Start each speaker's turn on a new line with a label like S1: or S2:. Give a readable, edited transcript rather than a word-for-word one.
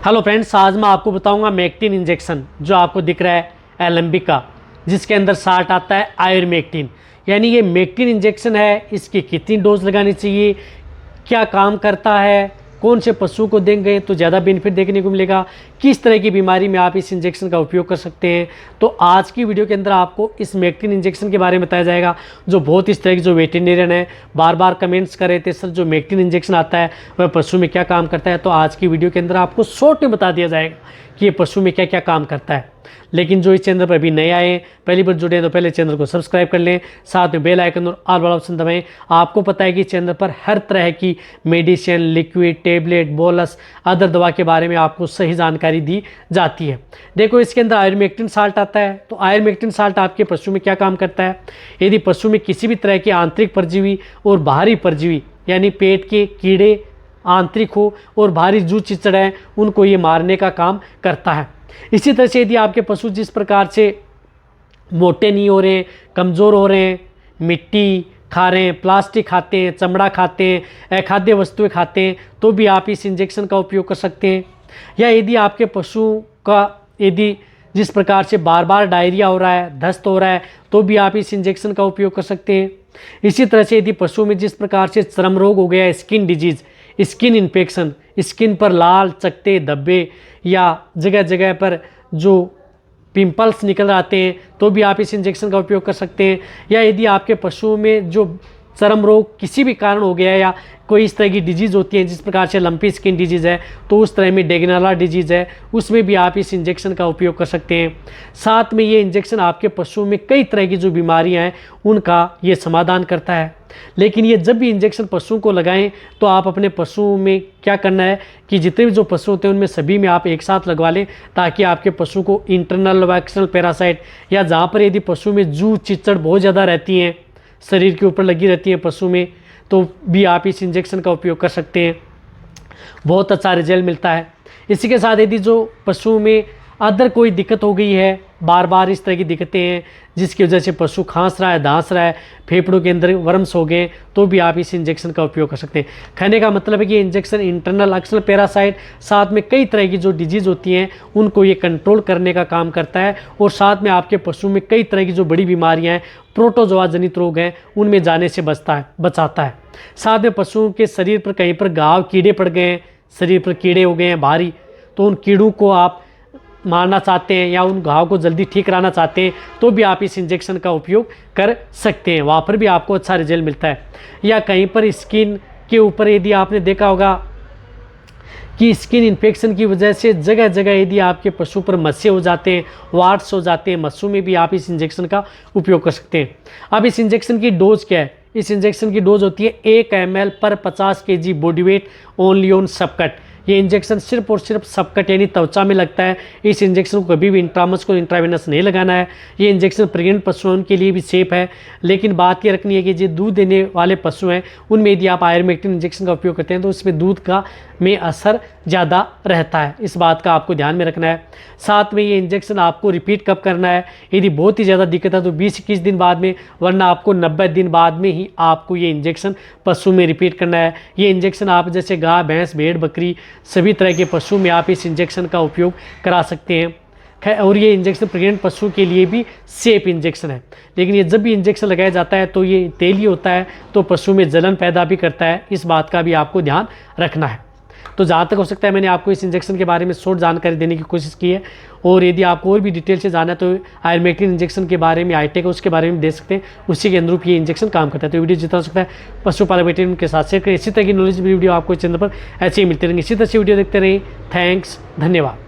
S1: Hello friends, आज मैं आपको बताऊंगा मेक्टिन इंजेक्शन जो आपको दिख रहा है एलेम्बिक का, जिसके अंदर 60 आता है आयुर्मेक्टिन। यानी ये मेक्टिन इंजेक्शन है, इसकी कितनी डोज लगानी चाहिए, क्या काम करता है, कौन से पशु को देंगे तो ज़्यादा बेनिफिट देखने को मिलेगा, किस तरह की बीमारी में आप इस इंजेक्शन का उपयोग कर सकते हैं। तो आज की वीडियो के अंदर आपको इस मेक्टिन इंजेक्शन के बारे में बताया जाएगा, जो बहुत इस तरह की जो वेटेरिनेरियन है बार बार कमेंट्स कर रहे थे, सर जो मेक्टिन इंजेक्शन आता है वह पशु में क्या काम करता है। तो आज की वीडियो के अंदर आपको शॉर्ट में बता दिया जाएगा कि ये पशु में क्या क्या काम करता है। लेकिन जो इस चैनल पर अभी नए आए हैं, पहली बार जुड़े हैं, तो पहले चैनल को सब्सक्राइब कर लें, साथ में बेल आइकन और ऑल वाला ऑप्शन दबाएं। आपको पता है कि चैनल पर हर तरह की medicine, liquid, tablet, bolus, other दवा के बारे में आपको सही जानकारी दी जाती है। देखो, इसके अंदर आयुर्मेक्टिन साल्ट आता है। तो आयुर्मेक्टिन साल्ट आपके पशु में क्या काम करता है। यदि पशु में किसी भी तरह के आंतरिक परजीवी और बाहरी परजीवी यानी पेट के कीड़े आंतरिक हो और बाहरी जू चिचड़ है, उनको ये मारने का काम करता है। इसी तरह से यदि आपके पशु जिस प्रकार से मोटे नहीं हो रहे हैं, कमज़ोर हो रहे हैं, मिट्टी खा रहे हैं, प्लास्टिक खाते हैं, चमड़ा खाते हैं, अखाद्य वस्तुएं खाते हैं, तो भी आप इस इंजेक्शन का उपयोग कर सकते हैं। या यदि आपके पशु का यदि जिस प्रकार से बार बार डायरिया हो रहा है, दस्त हो रहा है, तो भी आप इस इंजेक्शन का उपयोग कर सकते हैं। इसी तरह से यदि पशु में जिस प्रकार से चर्म रोग हो गया है, skin disease, skin infection, skin पर लाल चकते धब्बे या जगह जगह पर जो पिंपल्स निकल आते हैं, तो भी आप इस इंजेक्शन का उपयोग कर सकते हैं। या यदि आपके पशुओं में जो चर्म रोग किसी भी कारण हो गया है या कोई इस तरह की डिजीज़ होती है जिस प्रकार से लंपी स्किन डिजीज़ है, तो उस तरह में डेगनाला डिजीज़ है, उसमें भी आप इस इंजेक्शन का उपयोग कर सकते हैं। साथ में ये इंजेक्शन आपके पशुओं में कई तरह की जो बीमारियां हैं उनका ये समाधान करता है। लेकिन ये जब भी इंजेक्शन पशुओं को लगाएं तो आप अपने पशुओं में क्या करना है कि जितने भी जो पशु होते हैं उनमें सभी में आप एक साथ लगवा लें, ताकि आपके पशु को इंटरनल व एक्सटर्नल पैरासाइट या जहाँ पर यदि पशु में जू चिचड़ बहुत ज़्यादा रहती हैं, शरीर के ऊपर लगी रहती है पशु में, तो भी आप इस इंजेक्शन का उपयोग कर सकते हैं। बहुत अच्छा रिजल्ट मिलता है। इसी के साथ यदि जो पशु में अदर कोई दिक्कत हो गई है, बार बार इस तरह की दिक्कतें हैं जिसकी वजह से पशु खांस रहा है, दांस रहा है, फेफड़ों के अंदर वर्म्स हो गए, तो भी आप इस इंजेक्शन का उपयोग कर सकते हैं। कहने का मतलब है कि इंजेक्शन इंटरनल एक्सटर्नल पैरासाइट साथ में कई तरह की जो डिजीज़ होती हैं उनको ये कंट्रोल करने का काम करता है, और साथ में आपके पशु में कई तरह की जो बड़ी बीमारियाँ हैं, प्रोटोजोआ जनित रोग हैं, उनमें जाने से बचाता है। साथ में पशुओं के शरीर पर कहीं पर घाव कीड़े पड़ गए हैं, शरीर पर कीड़े हो गए हैं भारी, तो उन कीड़ों को आप मारना चाहते हैं या उन घाव को जल्दी ठीक कराना चाहते हैं, तो भी आप इस इंजेक्शन का उपयोग कर सकते हैं। वहाँ पर भी आपको अच्छा रिजल्ट मिलता है। या कहीं पर स्किन के ऊपर यदि आपने देखा होगा कि स्किन इन्फेक्शन की वजह से जगह जगह यदि आपके पशु पर मस्से हो जाते हैं, वार्ट्स हो जाते हैं, मस्सों में भी आप इस इंजेक्शन का उपयोग कर सकते हैं। अब इस इंजेक्शन की डोज क्या है। इस इंजेक्शन की डोज होती है 1 ml पर 50 kg body weight only on subcut. ये इंजेक्शन सिर्फ और सिर्फ सबकट यानी त्वचा में लगता है। इस इंजेक्शन को कभी भी इंट्रामस्कुलर इंट्रावेनस नहीं लगाना है। ये इंजेक्शन प्रेग्नेंट पशुओं के लिए भी सेफ है। लेकिन बात ये रखनी है कि जो दूध देने वाले पशु हैं उनमें यदि आप आयुर्मेक्टिन इंजेक्शन का उपयोग करते हैं तो उसमें दूध का में असर ज़्यादा रहता है। इस बात का आपको ध्यान में रखना है। साथ में ये इंजेक्शन आपको रिपीट कब करना है, यदि बहुत ही ज़्यादा दिक्कत है तो 20-21 दिन बाद में, वरना आपको 90 दिन बाद में ही आपको ये इंजेक्शन पशु में रिपीट करना है। ये इंजेक्शन आप जैसे गाय, भैंस, भेड़, बकरी सभी तरह के पशु में आप इस इंजेक्शन का उपयोग करा सकते हैं। और ये इंजेक्शन प्रेग्नेंट पशु के लिए भी सेफ इंजेक्शन है। लेकिन ये जब भी इंजेक्शन लगाया जाता है तो ये तेली होता है, तो पशु में जलन पैदा भी करता है। इस बात का भी आपको ध्यान रखना है। तो जहाँ तक हो सकता है मैंने आपको इस इंजेक्शन के बारे में शॉर्ट जानकारी देने की कोशिश की है। और यदि आपको और भी डिटेल से जानना है तो आयुर्मेक्टिन इंजेक्शन के बारे में आईटेक है, उसके बारे में देख सकते हैं। उसी के अनुरूप ये इंजेक्शन काम करता है। तो वीडियो जितना हो सकता है पशुपालक वेटेरिनरी के साथ शेयर करें। इसी तरह की नॉलेज वीडियो आपको चैनल पर ऐसे ही मिलते रहेंगे। इसी तरह से वीडियो देखते रहें। थैंक्स, धन्यवाद।